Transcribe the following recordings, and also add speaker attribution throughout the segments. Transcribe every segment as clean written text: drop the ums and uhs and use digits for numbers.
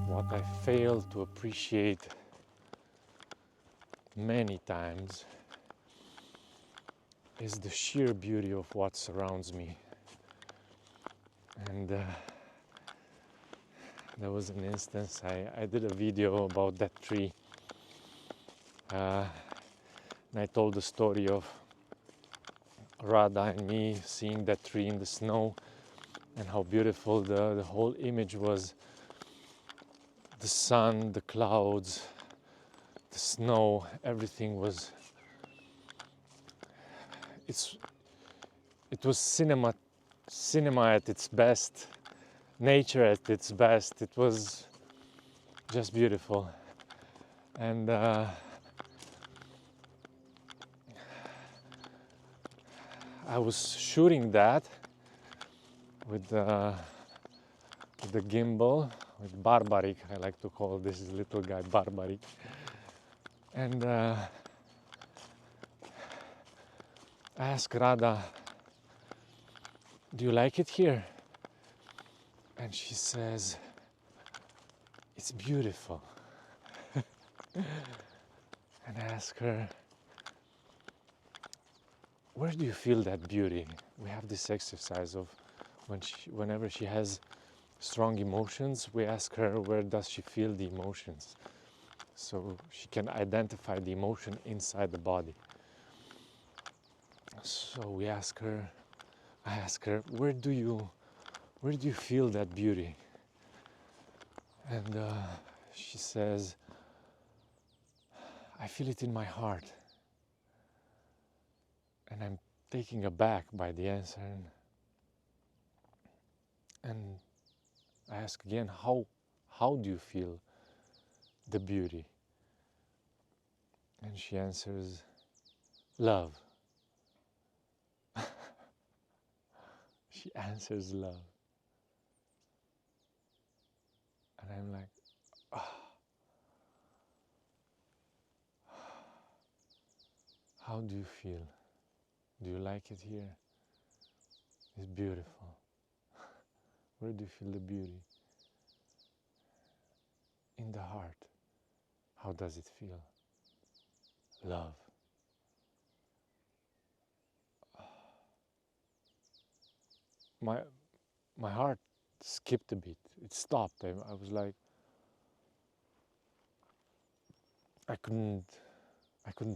Speaker 1: What I fail to appreciate many times is the sheer beauty of what surrounds me. And there was an instance, I did a video about that tree, and I told the story of Radha and me seeing that tree in the snow and how beautiful the whole image was. The sun, the clouds, the snow, everything was, it was cinema at its best, nature at its best. It was just beautiful. And I was shooting that with the gimbal, with Barbarik. I like to call this little guy Barbarik. And I asked Radha, do you like it here? And she says, it's beautiful. And I ask her, where do you feel that beauty? We have this exercise of whenever she has strong emotions, we ask her where does she feel the emotions, so she can identify the emotion inside the body. So I ask her, where do you feel that beauty? And she says, I feel it in my heart. And I'm taken aback by the answer, and I ask again, how do you feel the beauty? And she answers, love. She answers love. And I'm like, ah, how do you feel? Do you like it here? It's beautiful. Where do you feel the beauty? In the heart. How does it feel? Love. My heart skipped a bit. It stopped. I was like, I couldn't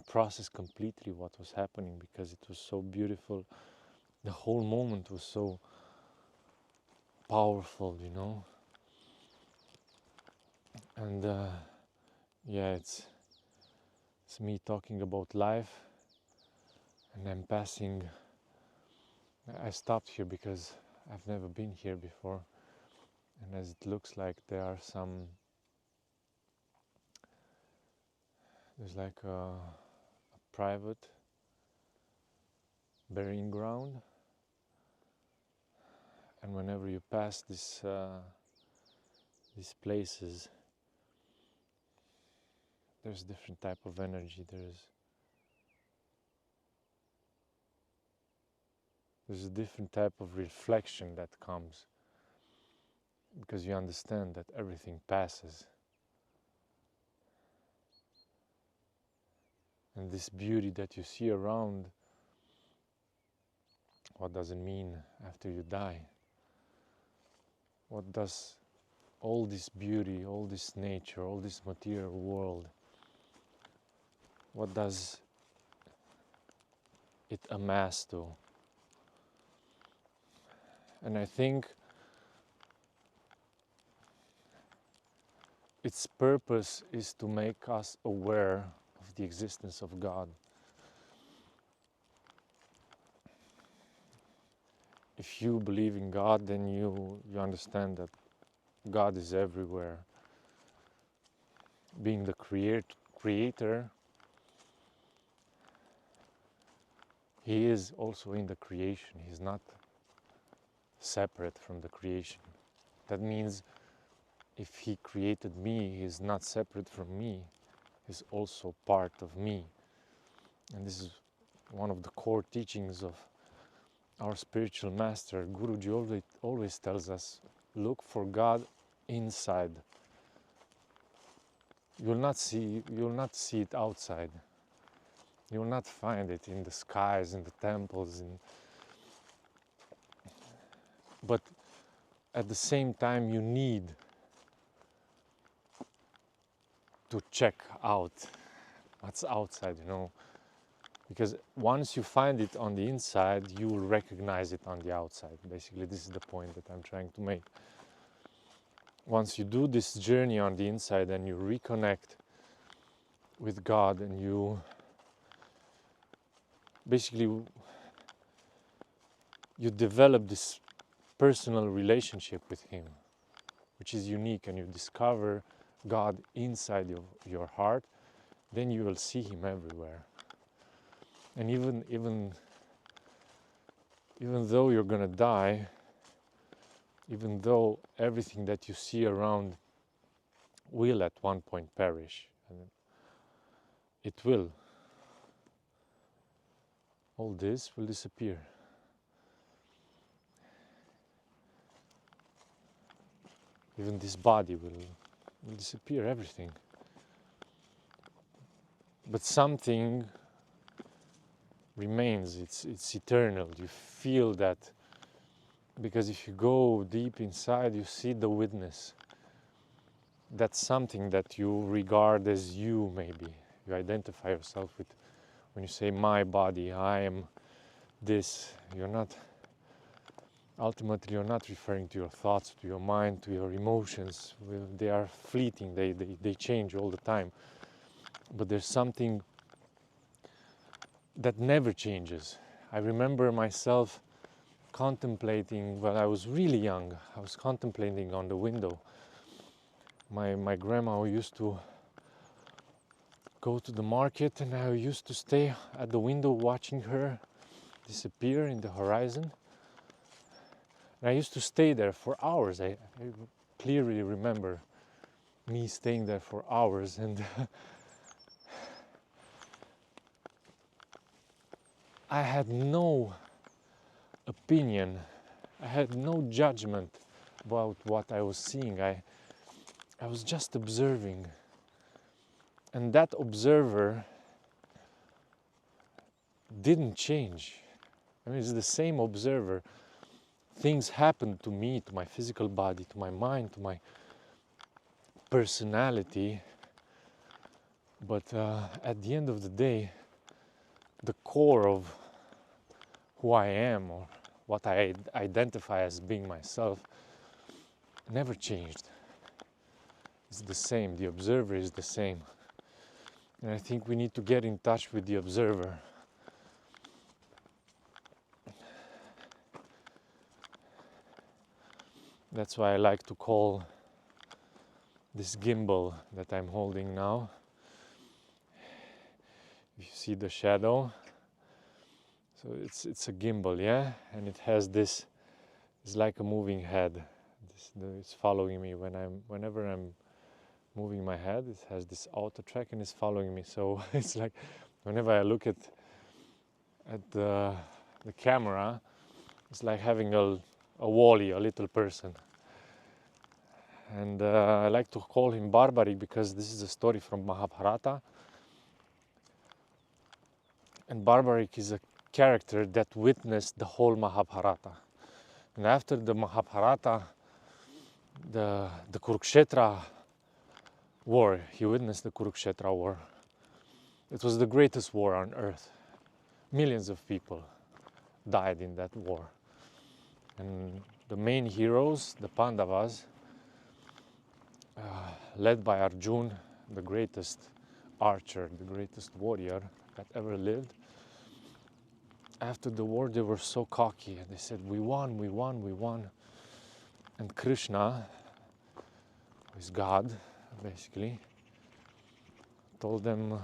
Speaker 1: process completely what was happening because it was so beautiful. The whole moment was so powerful, you know. And yeah, it's me talking about life, and I'm passing. I stopped here because I've never been here before, and as it looks like there's like a private burying ground, and whenever you pass these places, there's different type of energy. There's a different type of reflection that comes, because you understand that everything passes. And this beauty that you see around, what does it mean after you die? What does all this beauty, all this nature, all this material world, what does it amass to? And I think its purpose is to make us aware of the existence of God. If you believe in God, then you understand that God is everywhere. Being the creator, He is also in the creation. He's not separate from the creation. That means if He created me, He is not separate from me. He's also part of me. And this is one of the core teachings of our spiritual master, Guruji, always tells us, look for God inside. You'll not see it outside. You will not find it in the skies, in the temples, but at the same time you need to check out what's outside, because once you find it on the inside, you will recognize it on the outside. Basically, this is the point that I'm trying to make. Once you do this journey on the inside and you reconnect with God, and you basically you develop this personal relationship with Him, which is unique, and you discover God inside your heart, then you will see Him everywhere. And even though you're gonna die, even though everything that you see around will at one point perish, and it will, all this will disappear. Even this body will disappear, everything. But something remains, it's eternal. You feel that, because if you go deep inside, you see the witness. That's something that you regard as you, maybe. You identify yourself with, when you say my body, I am this. Ultimately you're not referring to your thoughts, to your mind, to your emotions. They are fleeting, they change all the time. But there's something that never changes. I remember myself contemplating, when I was really young, I was contemplating on the window. My grandma used to go to the market, and I used to stay at the window watching her disappear in the horizon. And I used to stay there for hours. I clearly remember me staying there for hours, and I had no opinion, I had no judgment about what I was seeing. I was just observing. And that observer didn't change. I mean, it's the same observer. Things happened to me, to my physical body, to my mind, to my personality. But at the end of the day, the core of who I am, or what I identify as being myself, never changed. It's the same. The observer is the same. And I think we need to get in touch with the observer. That's why I like to call this gimbal that I'm holding now. You see the shadow? So it's a gimbal, yeah? And it has this, it's like a moving head. It's following me whenever I'm moving my head. It has this auto track and it's following me. So it's like whenever I look at the camera, it's like having a Wall-E, a little person. And I like to call him Barbarik because this is a story from Mahabharata. And Barbarik is a character that witnessed the whole Mahabharata. And after the Mahabharata, the Kurukshetra war, he witnessed the Kurukshetra war. It was the greatest war on earth. Millions of people died in that war. And the main heroes, the Pandavas, led by Arjun, the greatest archer, the greatest warrior that ever lived. After the war, they were so cocky and they said, we won, we won, we won. And Krishna, who is God, basically, told them,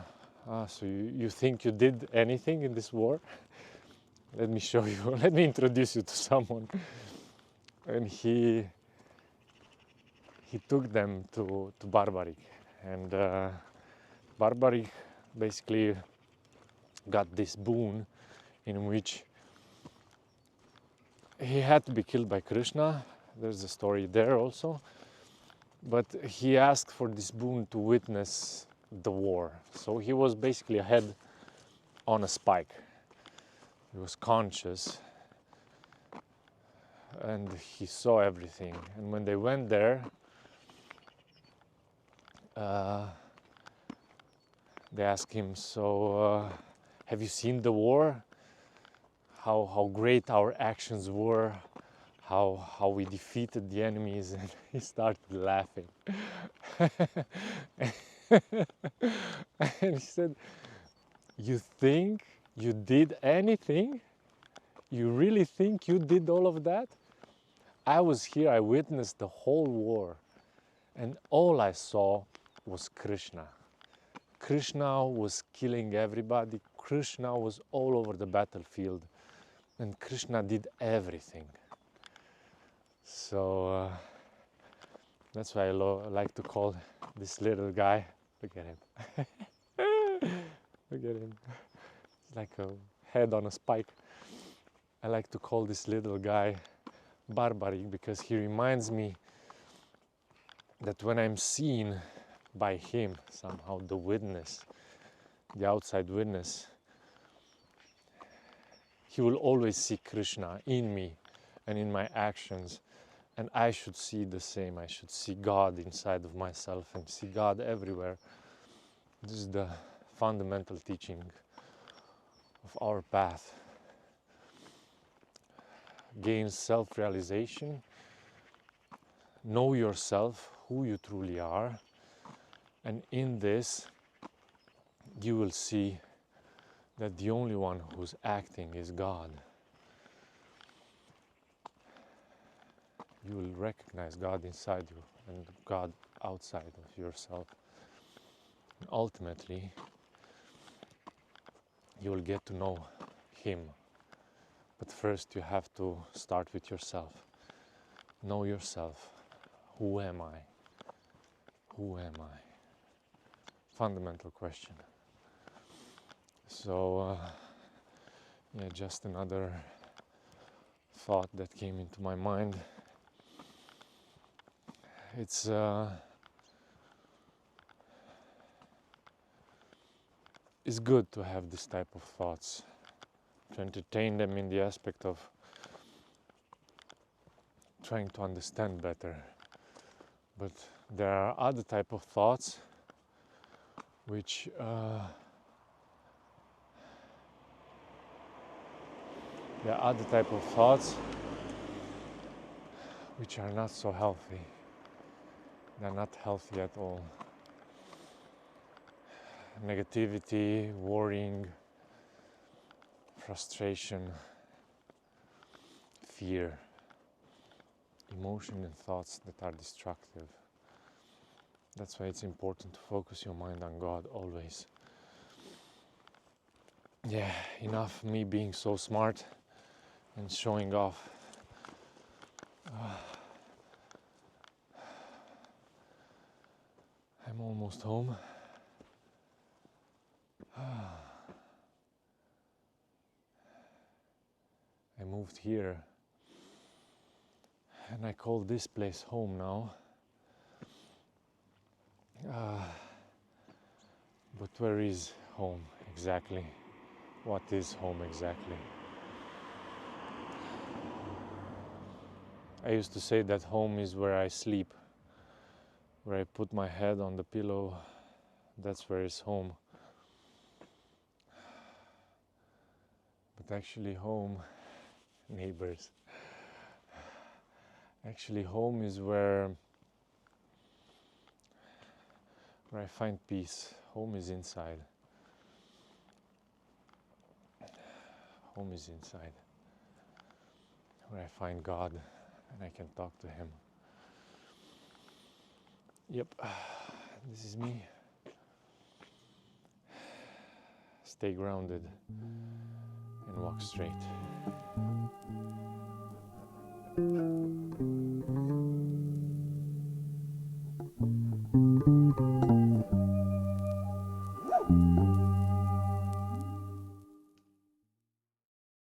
Speaker 1: so you think you did anything in this war? Let me show you, let me introduce you to someone. And he took them to Barbarik. And Barbarik basically got this boon in which he had to be killed by Krishna. There's a story there also. But he asked for this boon to witness the war. So he was basically a head on a spike. He was conscious and he saw everything. And when they went there, they asked him, so have you seen the war? How great our actions were, how we defeated the enemies, and he started laughing. And he said, you think you did anything? You really think you did all of that? I was here, I witnessed the whole war, and all I saw was Krishna. Krishna was killing everybody, Krishna was all over the battlefield, and Krishna did everything. So that's why I like to call this little guy, look at him, look at him, it's like a head on a spike. I like to call this little guy Barbarik because he reminds me that when I'm seen by him, somehow the witness, the outside witness, he will always see Krishna in me and in my actions, and I should see the same. I should see God inside of myself and see God everywhere. This is the fundamental teaching of our path. Gain self-realization, know yourself, who you truly are, and in this you will see that the only one who's acting is God. You will recognize God inside you and God outside of yourself. And ultimately, you will get to know Him. But first you have to start with yourself. Know yourself. Who am I? Who am I? Fundamental question. So, yeah, just another thought that came into my mind. It's good to have this type of thoughts, to entertain them in the aspect of trying to understand better. But there are other type of thoughts which there are other type of thoughts which are not so healthy. They're not healthy at all. Negativity, worrying, frustration, fear, emotion and thoughts that are destructive. That's why it's important to focus your mind on God always. Yeah, enough me being so smart and showing off. I'm almost home. I moved here and I call this place home now. But where is home exactly? What is home exactly? I used to say that home is where I sleep, where I put my head on the pillow. That's where it's home. But actually home, neighbors, actually home is where I find peace. Home is inside. Home is inside, where I find God and I can talk to Him. Yep, this is me. Stay grounded and walk straight.